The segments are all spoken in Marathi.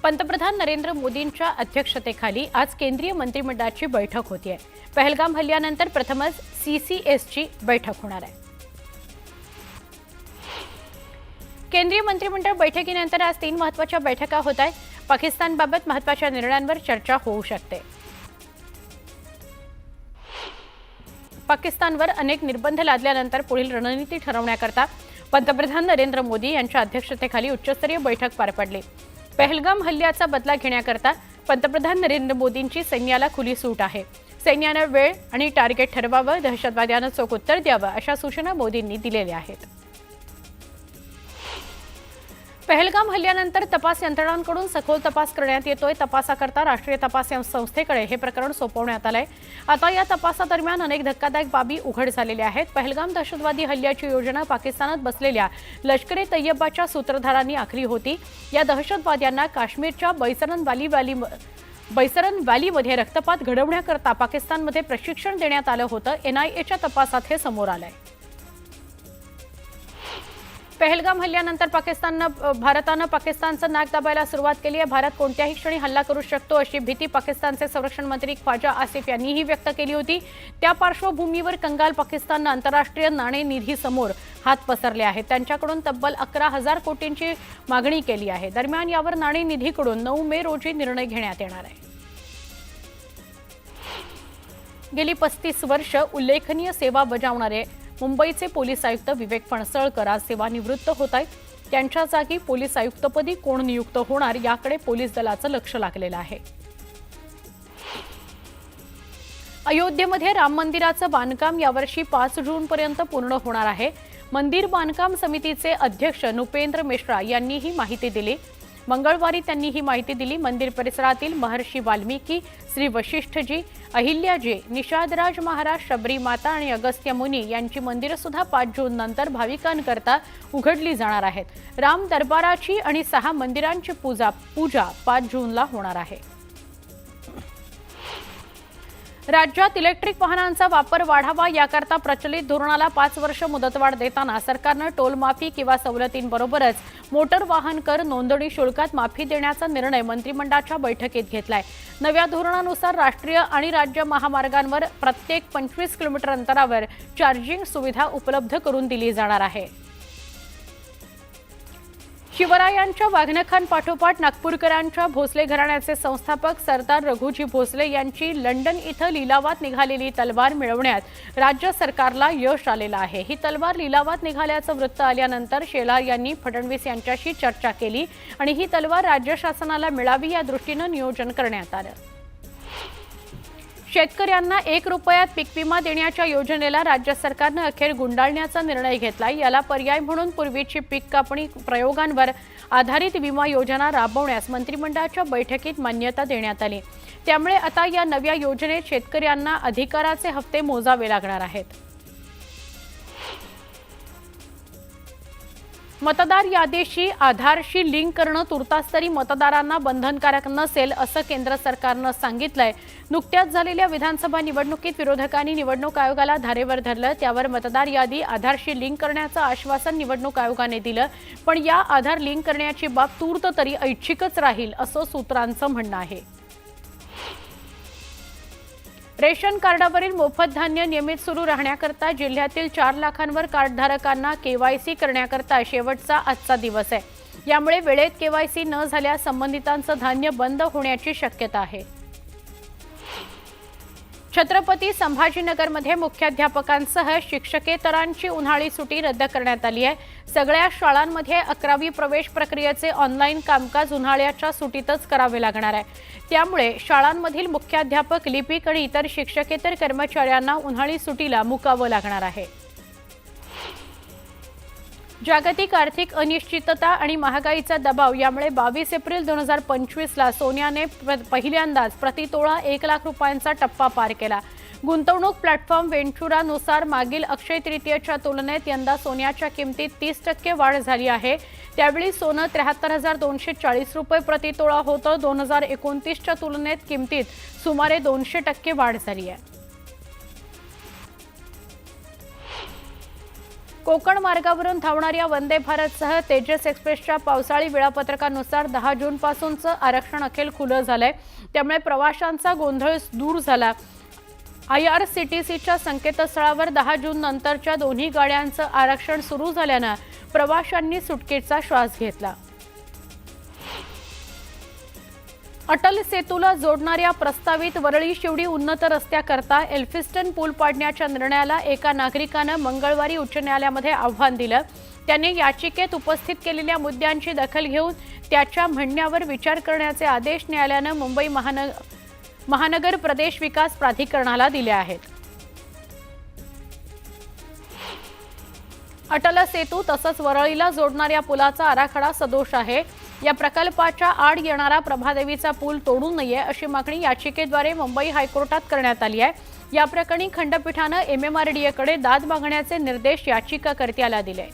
पंतप्रधान नरेंद्र मोदींच्या अध्यक्षतेखाली आज केंद्रीय मंत्रिमंडळाची बैठक होतीये। पहलगाम हल्ल्यानंतर प्रथमच सीसीएसची बैठक होणार आहे। केंद्रीय मंत्रिमंडळ बैठकीनंतर आज 3 महत्त्वाच्या बैठका होत आहेत। पाकिस्तानबाबत महत्त्वाच्या निर्णयांवर चर्चा होऊ शकते। पाकिस्तानवर अनेक निर्बंध लादल्यानंतर पुढील रणनीती ठरवण्याकरता पंतप्रधान नरेंद्र मोदी यांच्या अध्यक्षतेखाली उच्चस्तरीय बैठक पार पडली। पहलगाम हल्ल्याचा बदला घेण्याकरता पंतप्रधान नरेंद्र मोदींची सैन्याला खुली सूट आहे। सैन्याने वेळ आणि टार्गेट ठरवावं, दहशतवाद्यांना चोख उत्तर द्यावं अशा सूचना मोदींनी दिलेल्या आहेत। पहलगाम हल्ल्यानंतर तपास यंत्रणांकडून सखोल तपास करण्यात येतोय। तपासाकरता राष्ट्रीय तपास संस्थेकडे हे प्रकरण सोपवण्यात आलंय। आता या तपासादरम्यान अनेक धक्कादायक बाबी उघड झालेल्या आहेत। पहलगाम दहशतवादी हल्ल्याची योजना पाकिस्तानात बसलेल्या लष्कर-ए-तैयबाच्या सूत्रधारांनी आखली होती। या दहशतवाद्यांना काश्मीरच्या बैसरन व्हॅलीमध्ये रक्तपात घडवण्याकरता पाकिस्तानमध्ये प्रशिक्षण देण्यात आलं होतं। एनआयएच्या तपासात हे समोर आलंय। पहलगाम हल्ल्यानंतर भारतानं पाकिस्तानचं नाक दाबायला सुरुवात केली आहे। भारत कोणत्याही क्षणी हल्ला करू शकतो अशी भीती पाकिस्तानचे संरक्षण मंत्री ख्वाजा आसिफ यांनीही व्यक्त केली होती। त्या पार्श्वभूमीवर कंगाल पाकिस्ताननं आंतरराष्ट्रीय नाणेनिधीसमोर हात पसरले आहेत। त्यांच्याकडून तब्बल 11,000 कोटींची मागणी केली आहे। दरम्यान यावर नाणेनिधीकडून 9 मे रोजी निर्णय घेण्यात येणार आहे। गेली 35 वर्ष उल्लेखनीय सेवा बजावणारे मुंबईचे पोलीस आयुक्त विवेक फणसळकर आज सेवानिवृत्त होत आहेत। त्यांच्या जागी पोलीस आयुक्तपदी कोण नियुक्त होणार याकडे पोलीस दलाचं लक्ष लागलेलं आहे। अयोध्येमध्ये राम मंदिराचं बांधकाम यावर्षी 5 जूनपर्यंत पूर्ण होणार आहे। मंदिर बांधकाम समितीचे अध्यक्ष नृपेंद्र मिश्रा यांनी ही माहिती दिली। मंगळवारी त्यांनी ही माहिती दिली। मंदिर परिसरातील महर्षी वाल्मिकी, श्री वशिष्ठजी, अहिल्याजी, निषादराज महाराज, शबरी माता आणि अगस्त्य मुनी यांची मंदिरं सुद्धा 5 जून नंतर भाविकांकरता उघडली जाणार आहेत। राम दरबाराची आणि 6 मंदिरांची पूजा 5 जूनला होणार आहे। राज्यात इलेक्ट्रिक वाहनांचा वापर वाढावा याकरता प्रचलित धोरणाला 5 वर्ष मुदतवाढ देताना सरकारनं टोल माफी किंवा सवलतींबरोबरच मोटर वाहन कर नोंदणी शुल्कात माफी देण्याचा निर्णय मंत्रिमंडळाच्या बैठकीत घेतलाय। नव्या धोरणानुसार राष्ट्रीय आणि राज्य महामार्गांवर प्रत्येक 25 किलोमीटर अंतरावर चार्जिंग सुविधा उपलब्ध करून दिली जाणार आहे। शिवरायांच्या वाघनखांपाठोपाठ नागपूरकरांच्या भोसले घराण्याचे संस्थापक सरदार रघुजी भोसले यांची लंडन इथं लिलावात निघालेली तलवार मिळवण्यात राज्य सरकारला यश आलेलं आहे। ही तलवार लिलावात निघाल्याचं वृत्त आल्यानंतर शेलार यांनी फडणवीस यांच्याशी चर्चा केली आणि ही तलवार राज्य शासनाला मिळावी या दृष्टीनं नियोजन करण्यात आलं। शेतकऱ्यांना 1 रुपयात पीक विमा देण्याच्या योजनेला राज्य सरकारनं अखेर गुंडाळण्याचा निर्णय घेतलाय। याला पर्याय म्हणून पूर्वीची पीक कापणी प्रयोगांवर आधारित विमा योजना राबवण्यास मंत्रिमंडळाच्या बैठकीत मान्यता देण्यात आली। त्यामुळे आता या नव्या योजनेत शेतकऱ्यांना अधिकाराचे हप्ते मोजावे लागणार आहेत। मतदार यादीशी आधारशी लिंक करणं तुर्तास तरी मतदारांना बंधनकारक नसेल असं केंद्र सरकारनं सांगितलंय। नुकत्याच झालेल्या विधानसभा निवडणुकीत विरोधकांनी निवडणूक आयोगाला धारेवर धरलं। त्यावर मतदार यादी आधारशी लिंक करण्याचं आश्वासन निवडणूक आयोगाने दिलं, पण या आधार लिंक करण्याची बाब तूर्त तरी ऐच्छिकच राहील असं सूत्रांचं म्हणणं आहे। रेशन कार्डावरील मोफत धान्य नियमित सुरू राहण्याकरता जिल्ह्यातील 4 लाखांवर कार्डधारकांना केवायसी करण्याकरता शेवटचा आजचा दिवस आहे। यामुळे वेळेत केवायसी न झाल्यास संबंधितांचं धान्य बंद होण्याची शक्यता आहे। छत्रपती संभाजीनगरमध्ये मुख्याध्यापकांसह शिक्षकेतरांची उन्हाळी सुट्टी रद्द करण्यात आली आहे। सगळ्या शाळांमध्ये 11वी प्रवेश प्रक्रियेचे ऑनलाईन कामकाज उन्हाळ्याच्या सुट्टीतच करावे लागणार आहे। त्यामुळे शाळांमधील मुख्याध्यापक, लिपिक आणि इतर शिक्षकेतर कर्मचाऱ्यांना उन्हाळी सुट्टीला मुकावं लागणार आहे। जागतिक आर्थिक अनिश्चितता आणि महागाईचा दबाव यामुळे 22 एप्रिल 2025ला सोन्याने पहिल्यांदाच प्रतितोळा 1 लाख रुपयांचा टप्पा पार केला। गुंतवणूक प्लॅटफॉर्म वेंचुरानुसार मागील अक्षय तृतीयेच्या तुलनेत यंदा सोन्याच्या किमतीत 30% वाढ झाली आहे। त्यावेळी सोनं 73,240 रुपये प्रतितोळा होतं। 2029च्या तुलनेत किमतीत सुमारे 200% वाढ झाली आहे। कोकण मार्गावरून धावणाऱ्या वंदे भारतसह तेजस एक्सप्रेसच्या पावसाळी वेळापत्रकानुसार 10 जूनपासूनचं आरक्षण अखेर खुलं झालंय। त्यामुळे प्रवाशांचा गोंधळ दूर झाला। IRCTCच्या संकेतस्थळावर 10 जून नंतरच्या दोन्ही गाड्यांचं आरक्षण सुरू झाल्यानं प्रवाशांनी सुटकेचा श्वास घेतला। अटल सेतूला जोडणाऱ्या प्रस्तावित वरळी शिवडी उन्नत रस्त्याकरता एल्फिस्टन पूल पाडण्याच्या निर्णयाला एका नागरिकानं मंगळवारी उच्च न्यायालयामध्ये आव्हान दिलं। त्याने याचिकेत उपस्थित केलेल्या मुद्द्यांची दखल घेऊन त्याच्या म्हणण्यावर विचार करण्याचे आदेश न्यायालयानं मुंबई महानगर प्रदेश विकास प्राधिकरणाला दिले आहेत। अटल सेतू तसंच वरळीला जोडणाऱ्या पुलाचा आराखडा सदोष आहे। या प्रकल्पाच्या आड येणारा प्रभादेवीचा पूल तोडू नये अशी मागणी याचिकेद्वारे मुंबई हायकोर्टात करण्यात आली आहे। या प्रकरणी खंडपीठानं MMRDAकडे दाद मागण्याचे निर्देश याचिकाकर्त्याला दिले।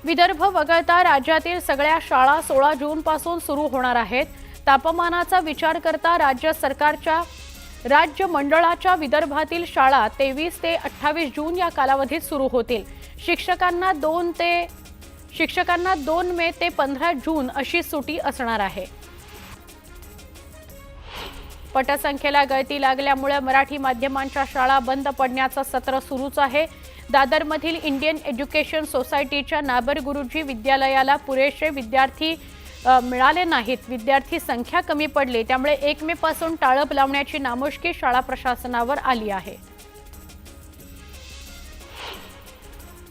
विदर्भ वगळता राज्यातील सगळ्या शाळा 16 जूनपासून सुरू होणार आहेत। तापमानाचा विचार करता राज्य मंडळाच्या विदर्भातील शाळा 23 ते 28 जून या कालावधीत सुरू होतील। शिक्षकांना 2 मे ते 15 जून अशी सुटी असणार आहे। पटसंख्येला गळती लागल्यामुळे मराठी माध्यमांच्या शाळा बंद पडण्याचं सत्र सुरूच आहे। दादरमधील इंडियन एज्युकेशन सोसायटीच्या नाबर गुरुजी विद्यालयाला पुरेसे विद्यार्थी मिळाले नाहीत। विद्यार्थी संख्या कमी पडली, त्यामुळे 1 मे पासून टाळप लावण्याची नामुष्की शाळा प्रशासनावर आली आहे।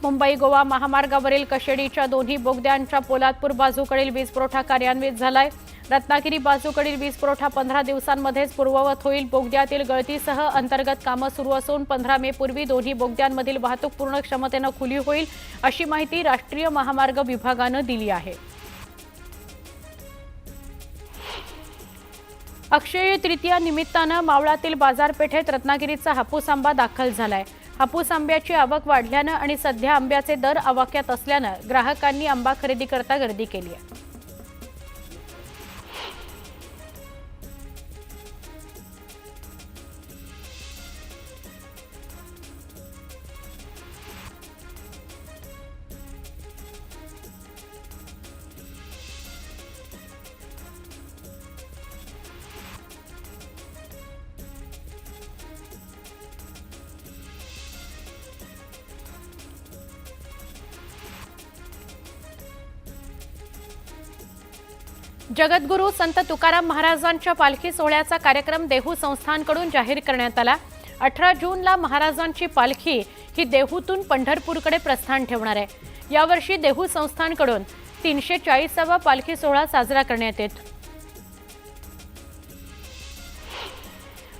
मुंबई गोवा महामार्गावरील कशेडीच्या दोन्ही बोगद्यांच्या पोलादपूर बाजूकडील वीज पुरवठा कार्यान्वित झालाय। रत्नागिरी बाजूकडील वीज पुरवठा 15 दिवसांमध्येच पूर्ववत होईल। बोगद्यातील गळतीसह अंतर्गत कामं सुरू असून 15 मे पूर्वी दोन्ही बोगद्यांमधील वाहतूक पूर्ण क्षमतेनं खुली होईल अशी माहिती राष्ट्रीय महामार्ग विभागानं दिली आहे। अक्षय तृतीया निमित्तानं मावळातील बाजारपेठेत रत्नागिरीचा हापूस आंबा दाखल झालाय। हापूस आंब्याची आवक वाढल्यानं आणि सध्या आंब्याचे दर आवाक्यात असल्यानं ग्राहकांनी आंबा खरेदी करता गर्दी केली आहे। जगद्गुरू संत तुकाराम महाराजांच्या पालखी सोहळ्याचा कार्यक्रम देहू संस्थानकडून जाहीर करण्यात आला। 18 जूनला महाराजांची पालखी ही देहूतून पंढरपूरकडे प्रस्थान ठेवणार आहे। यावर्षी देहू संस्थानकडून 340वा पालखी सोहळा साजरा करण्यात येतो।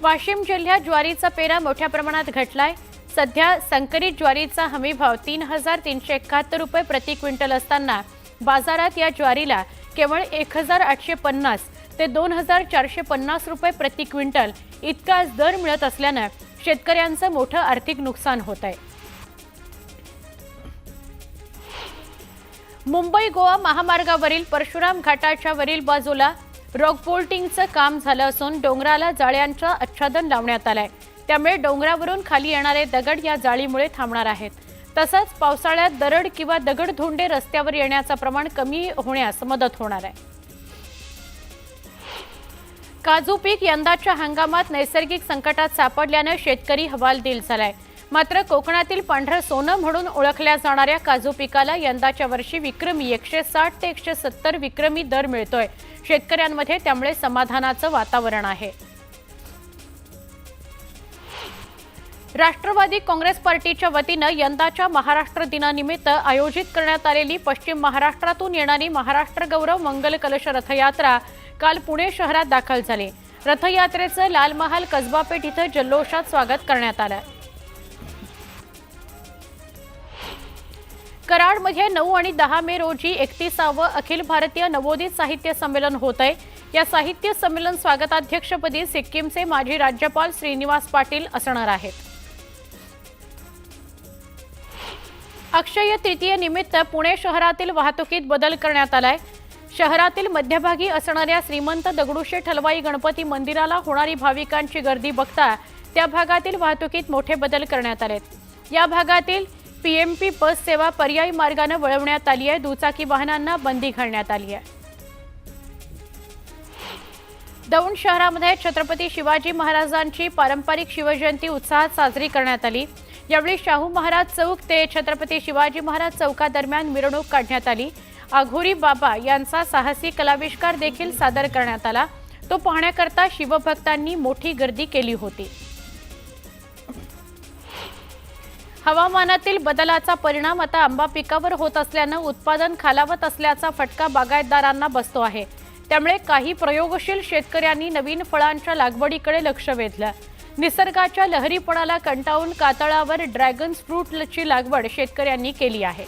वाशिम जिल्ह्यात ज्वारीचा पेरा मोठ्या प्रमाणात घटलाय। सध्या संकरित ज्वारीचा हमीभाव 3,371 रुपये प्रति क्विंटल असताना बाजारात या ज्वारीला केवळ 1,850 ते 2,450 रुपये प्रति क्विंटल इतकाच दर मिळत असल्यानं शेतकऱ्यांचं मोठं आर्थिक नुकसान होत आहे। मुंबई गोवा महामार्गावरील परशुराम घाटाच्या वरील बाजूला रॉक बोल्टिंगचं काम झालं असून डोंगराला जाळ्यांचं आच्छादन लावण्यात आलंय। त्यामुळे डोंगरावरून खाली येणारे दगड या जाळीमुळे थांबणार आहेत। तसंच पावसाळ्यात दरड किंवा दगडधोंडे रस्त्यावर येण्याचं प्रमाण कमी होण्यास मदत होणार आहे। काजू पीक यंदाच्या हंगामात नैसर्गिक संकटात सापडल्यानं शेतकरी हवालदिल झालाय। मात्र कोकणातील पांढरं सोनं म्हणून ओळखल्या जाणाऱ्या काजू पिकाला यंदाच्या वर्षी विक्रमी 160 ते 170 विक्रमी दर मिळतोय। शेतकऱ्यांमध्ये त्यामुळे समाधानाचं वातावरण आहे। राष्ट्रवादी काँग्रेस पार्टीच्या वतीनं यंदाच्या महाराष्ट्र दिनानिमित्त आयोजित करण्यात आलेली पश्चिम महाराष्ट्रातून येणारी महाराष्ट्र गौरव मंगल कलश रथयात्रा काल पुणे शहरात दाखल झाली। रथयात्रेचं लाल महाल कसबा पेठ इथं जल्लोषात स्वागत करण्यात आलं। कराडमध्ये 9 आणि 10 मे रोजी 31वे अखिल भारतीय नवोदित साहित्य संमेलन होत आहे। या साहित्य संमेलन स्वागताध्यक्षपदी सिक्कीमचे माजी राज्यपाल श्रीनिवास पाटील असणार आहेत। अक्षय तृतीय निमित्त पुणे शहरातील वाहतुकीत बदल करण्यात आलाय। शहरातील मध्यभागी असणाऱ्या श्रीमंत दगडूशेठ हलवाई गणपती मंदिराला होणारी भाविकांची गर्दी बघता त्या भागातील वाहतुकीत मोठे बदल करण्यात आलेत। या भागातील पीएमपी बस सेवा पर्यायी मार्गाने वळवण्यात आली आहे। दुचाकी वाहनांना बंदी घालण्यात आली आहे। दौंड शहरामध्ये छत्रपती शिवाजी महाराजांची पारंपरिक शिवजयंती उत्साहात साजरी करण्यात आली। यावेळी शाहू महाराज चौक ते छत्रपती शिवाजी महाराज चौकादरम्यान मिरवणूक काढण्यात आली। आघोरी बाबा यांचा साहसी कलाविष्कार देखील सादर करण्यात आला। तो पाहण्याकरता शिवभक्तांनी मोठी गर्दी केली होती। हवामानातील बदलाचा परिणाम आता आंबा पिकावर होत असल्याने उत्पादन खालावत असल्याचा फटका बागायतदारांना बसतो आहे। त्यामुळे काही प्रयोगशील शेतकऱ्यांनी नवीन फळांच्या लागवडीकडे लक्ष वेधलं। निसर्गाच्या लहरीपणाला कंटाळून कातळावर ड्रॅगन फ्रूटची लागवड शेतकऱ्यांनी केली आहे।